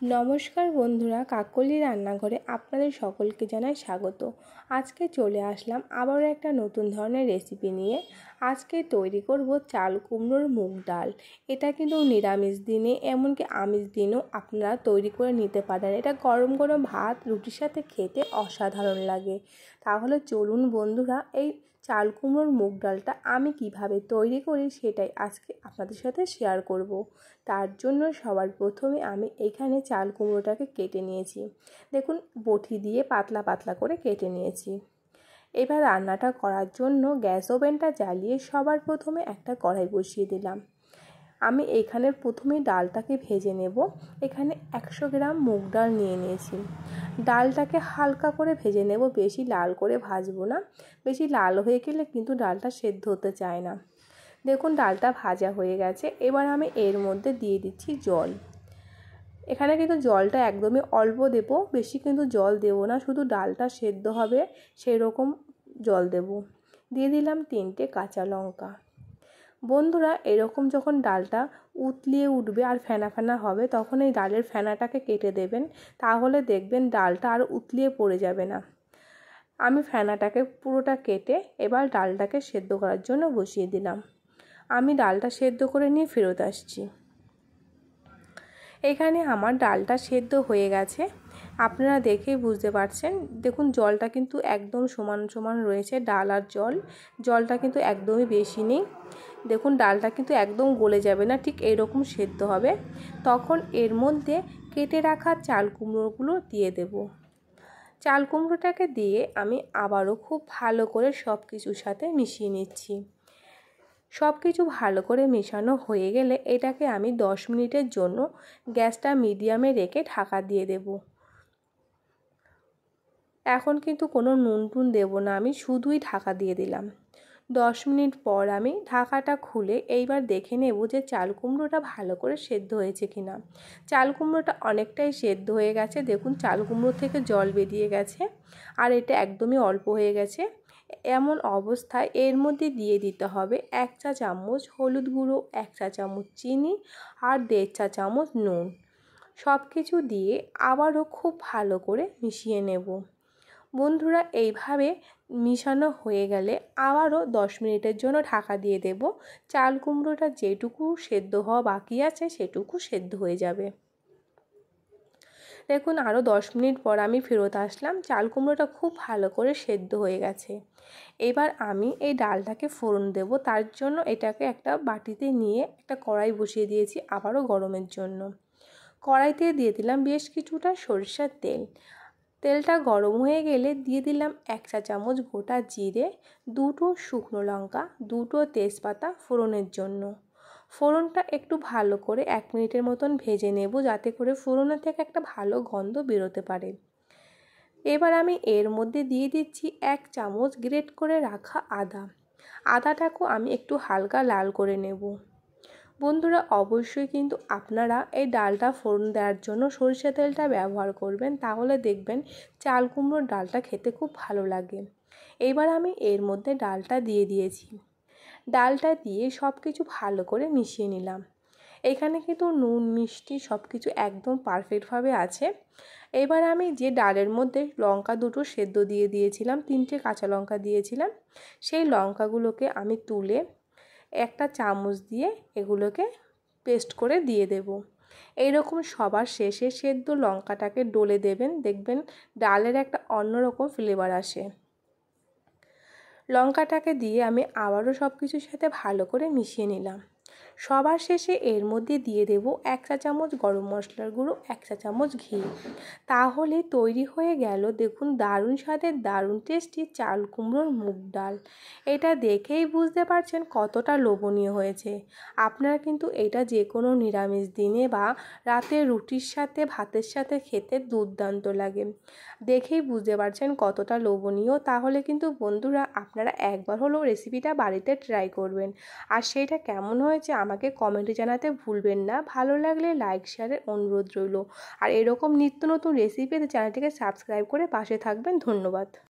নমস্কার বন্ধুরা, কাকলি রান্নাঘরে আপনাদের সকলকে জানাই স্বাগত। আজকে চলে আসলাম আবারও একটা নতুন ধরনের রেসিপি নিয়ে। আজকে তৈরি করব চাল কুমড়োর মুগ ডাল। এটা কিন্তু নিরামিষ দিনে এমনকি আমিষ দিনেও আপনারা তৈরি করে নিতে পারেন। এটা গরম গরম ভাত রুটির সাথে খেতে অসাধারণ লাগে। তাহলে চলুন বন্ধুরা, এই চাল কুমড়োর মুগ ডালটা আমি কিভাবে তৈরি করি সেটাই আজকে আপনাদের সাথে শেয়ার করব। তার জন্য সবার প্রথমে আমি এখানে চাল কুমড়োটাকে কেটে নিয়েছি। দেখুন, বটি দিয়ে পাতলা পাতলা করে কেটে নিয়েছি। এবার রান্নাটা করার জন্য গ্যাস ওভেনটা জ্বালিয়ে সবার প্রথমে একটা কড়াই বসিয়ে দিলাম। আমি এখানে প্রথমেই ডালটাকে ভেজে নেব। এখানে 100 গ্রাম মুগ ডাল নিয়ে নিয়েছি। ডালটাকে হালকা করে ভেজে নেব, বেশি লাল করে ভাজবো না। বেশি লাল হয়ে গেলে কিন্তু ডালটা সেদ্ধ হতে চায় না। দেখুন, ডালটা ভাজা হয়ে গেছে। এবার আমি এর মধ্যে দিয়ে দিচ্ছি জল। এখানে কিন্তু জলটা একদমই অল্প দেব, বেশি কিন্তু জল দেব না, শুধু ডালটা সেদ্ধ হবে সেই রকম জল দেব। দিয়ে দিলাম 3টে কাঁচা লঙ্কা। বন্ধুরা, এরকম যখন ডালটা উতলিয়ে উঠবে আর ফেনা ফেনা হবে, তখন এই ডালের ফেনাটাকে কেটে দেবেন, তাহলে দেখবেন ডালটা আর উতলিয়ে পড়ে যাবে না। আমি ফেনাটাকে পুরোটা কেটে এবার ডালটাকে সেদ্ধ করার জন্য বসিয়ে দিলাম। আমি ডালটা সেদ্ধ করে নিয়ে ফেরত আসছি। এখানে আমার ডালটা সেদ্ধ হয়ে গেছে, আপনারা দেখেই বুঝতে পারছেন। দেখুন, জলটা কিন্তু একদম সমান সমান রয়েছে, ডাল আর জলটা কিন্তু একদমই বেশি নেই। দেখুন, ডালটা কিন্তু একদম গলে যাবে না, ঠিক এরকম সেদ্ধ হবে। তখন এর মধ্যে কেটে রাখা চাল কুমড়োগুলো দিয়ে দেব। চাল কুমড়োটাকে দিয়ে আমি আবারও খুব ভালো করে সব কিছুর সাথে মিশিয়ে নিচ্ছি। সব কিছু ভালো করে মেশানো হয়ে গেলে এটাকে আমি 10 মিনিটের জন্য গ্যাসটা মিডিয়ামে রেখে ঢাকা দিয়ে দেব। এখন কিন্তু কোনো নুন টুন দেব না, আমি শুধুই ঢাকা দিয়ে দিলাম। 10 মিনিট পর আমি ঢাকাটা খুলে এইবার দেখে নেব যে চাল কুমড়োটা ভালো করে সেদ্ধ হয়েছে কিনা। চাল কুমড়োটা অনেকটাই সেদ্ধ হয়ে গেছে। দেখুন, চাল কুমড়ো থেকে জল বেরিয়ে গেছে আর এটা একদমই অল্প হয়ে গেছে। এমন অবস্থায় এর মধ্যে দিয়ে দিতে হবে 1 চা চামচ হলুদ গুঁড়ো, 1 চা চামচ চিনি আর 1.5 চা চামচ নুন। সব কিছু দিয়ে আবারও খুব ভালো করে মিশিয়ে নেব। বন্ধুরা, এইভাবে মিশানো হয়ে গেলে আবারও 10 মিনিটের জন্য ঢাকা দিয়ে দেব। চাল কুমড়োটা যেটুকু সেদ্ধ হওয়া বাকি আছে সেটুকু সেদ্ধ হয়ে যাবে। দেখুন, আরও 10 মিনিট পর আমি ফেরত আসলাম। চাল কুমড়োটা খুব ভালো করে সেদ্ধ হয়ে গেছে। এবার আমি এই ডালটাকে ফোড়ন দেব। তার জন্য এটাকে একটা বাটিতে নিয়ে একটা কড়াই বসিয়ে দিয়েছি আবারও গরমের জন্য। কড়াইতে দিয়ে দিলাম বেশ কিছুটা সরিষার তেল। তেলটা গরম হয়ে গেলে দিয়ে দিলাম 1 চা চামচ গোটা জিরে, 2টো শুকনো লঙ্কা, 2টো তেজপাতা ফোড়নের জন্য। ফোড়নটা একটু ভালো করে 1 মিনিটের মতন ভেজে নেব, যাতে করে ফোড়নের থেকে একটা ভালো গন্ধ বেরোতে পারে। এবার আমি এর মধ্যে দিয়ে দিচ্ছি 1 চামচ গ্রেট করে রাখা আদা। আদাটাকেও আমি একটু হালকা লাল করে নেব। বন্ধুরা, অবশ্যই কিন্তু আপনারা এই ডালটা ফোড়ন দেওয়ার জন্য সরিষা তেলটা ব্যবহার করবেন, তাহলে দেখবেন চাল কুমড়োর ডালটা খেতে খুব ভালো লাগে। এবার আমি এর মধ্যে ডালটা দিয়ে দিয়েছি। ডালটা দিয়ে সব কিছু ভালো করে মিশিয়ে নিলাম। এখানে কিন্তু নুন মিষ্টি সব কিছু একদম পারফেক্টভাবে আছে। এবার আমি যে ডালের মধ্যে লঙ্কা 2টো সেদ্ধ দিয়ে দিয়েছিলাম, 3টে কাঁচা লঙ্কা দিয়েছিলাম, সেই লঙ্কাগুলোকে আমি তুলে একটা চামচ দিয়ে এগুলোকে পেস্ট করে দিয়ে দেব। এইরকম সবার শেষে সেদ্ধ লঙ্কাটাকে ডলে দেবেন, দেখবেন ডালের একটা অন্যরকম ফ্লেভার আসে। লঙ্কাটাকে দিয়ে আমি আবারও সব কিছুর সাথে ভালো করে মিশিয়ে নিলাম। সবার শেষে এর মধ্যে দিয়ে দেব 1 চা চামচ গরম মশলার গুঁড়ো, 1 চা চামচ ঘি। তাহলে তৈরি হয়ে গেল দেখুন দারুণ স্বাদের দারুণ টেস্টি চাল কুমড়োর মুগ ডাল। এটা দেখেই বুঝতে পারছেন কতটা লোভনীয় হয়েছে। আপনারা কিন্তু এটা যে কোনো নিরামিষ দিনে বা রাতে রুটির সাথে ভাতের সাথে খেতে দুর্দান্ত লাগে। দেখেই বুঝতে পারছেন কতটা লোভনীয়। তাহলে কিন্তু বন্ধুরা, আপনারা একবার হলেও রেসিপিটা বাড়িতে ট্রাই করবেন, আর সেইটা কেমন হয়েছে আমাকে কমেন্টে জানাতে ভুলবেন না। ভালো লাগলে লাইক শেয়ারের অনুরোধ রইল। আর এরকম নিত্য নতুন রেসিপি চ্যানেলটিকে সাবস্ক্রাইব করে পাশে থাকবেন। ধন্যবাদ।